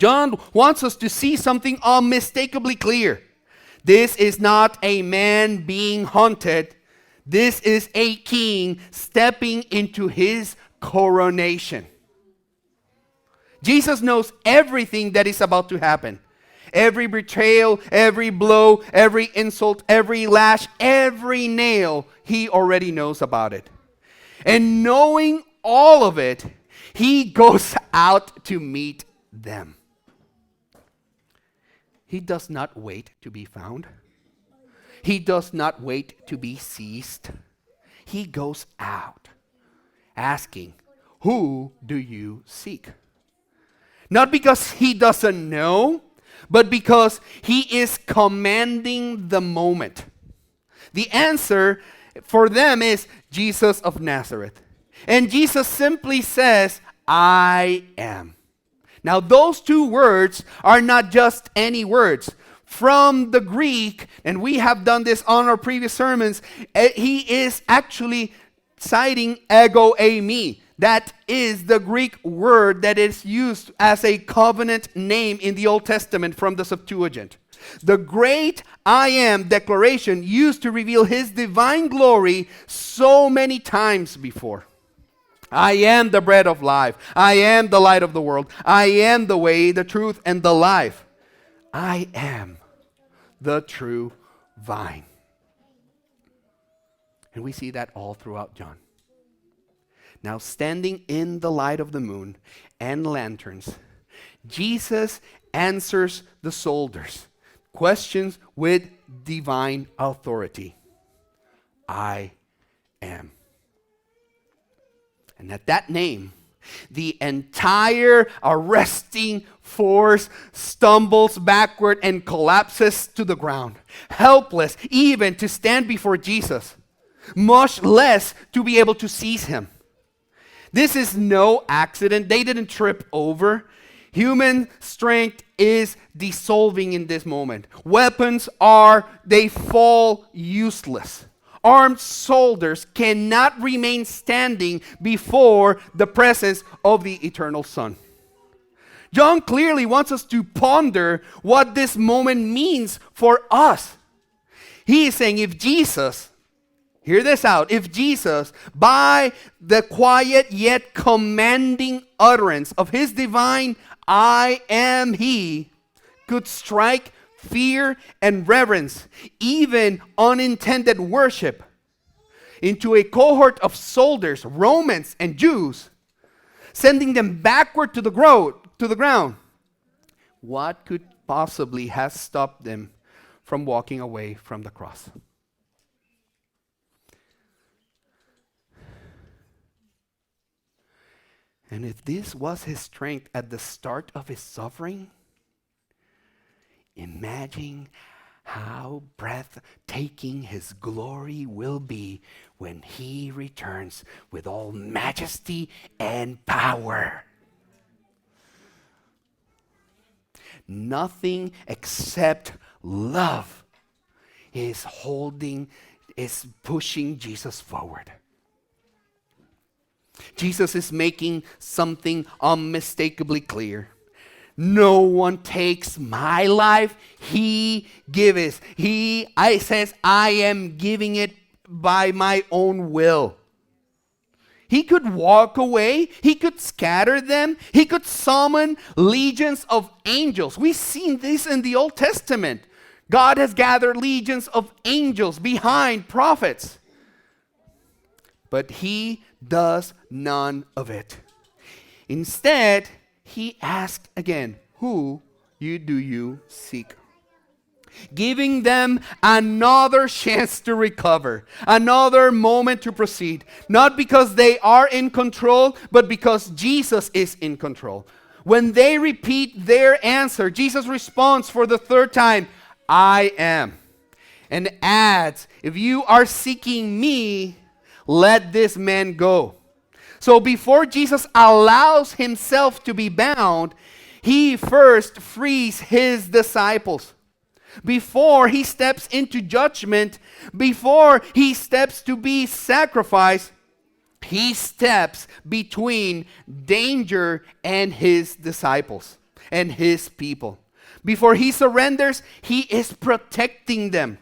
John wants us to see something unmistakably clear. This is not a man being haunted. This is a king stepping into his coronation. Jesus knows everything that is about to happen. Every betrayal, every blow, every insult, every lash, every nail, he already knows about it. And knowing all of it, he goes out to meet them. He does not wait to be found. He does not wait to be seized. He goes out asking, "Who do you seek?" Not because he doesn't know, but because he is commanding the moment. The answer for them is Jesus of Nazareth. And Jesus simply says, "I am." Now, those two words are not just any words. From the Greek, and we have done this on our previous sermons, he is actually citing ego eimi. That is the Greek word that is used as a covenant name in the Old Testament from the Septuagint. The great I am declaration used to reveal his divine glory so many times before. I am the bread of life. I am the light of the world. I am the way, the truth, and the life. I am the true vine. And we see that all throughout John. Now, standing in the light of the moon and lanterns, Jesus answers the soldiers' questions with divine authority. I am. And at that name, the entire arresting force stumbles backward and collapses to the ground, helpless even to stand before Jesus, much less to be able to seize him. This is no accident. They didn't trip over. Human strength is dissolving in this moment. Weapons they fall useless. Armed soldiers cannot remain standing before the presence of the eternal Son. John clearly wants us to ponder what this moment means for us. He is saying if Jesus, hear this out, if Jesus, by the quiet yet commanding utterance of his divine I am he, could strike fear and reverence, even unintended worship, into a cohort of soldiers, Romans and Jews, sending them backward to the ground, what could possibly have stopped them from walking away from the cross? And if this was his strength at the start of his suffering, imagine how breathtaking his glory will be when he returns with all majesty and power. Nothing except love is pushing Jesus forward. Jesus is making something unmistakably clear. No one takes my life, he gives. I says, I am giving it by my own will. He could walk away, he could scatter them, he could summon legions of angels. We've seen this in the Old Testament. God has gathered legions of angels behind prophets. But he does none of it. Instead, he asked again, who do you seek? Giving them another chance to recover, another moment to proceed. Not because they are in control, but because Jesus is in control. When they repeat their answer, Jesus responds for the third time, I am. And adds, if you are seeking me, let this man go. So before Jesus allows himself to be bound, he first frees his disciples. Before he steps into judgment, before he steps to be sacrificed, he steps between danger and his disciples. and his people. Before he surrenders, he is protecting them.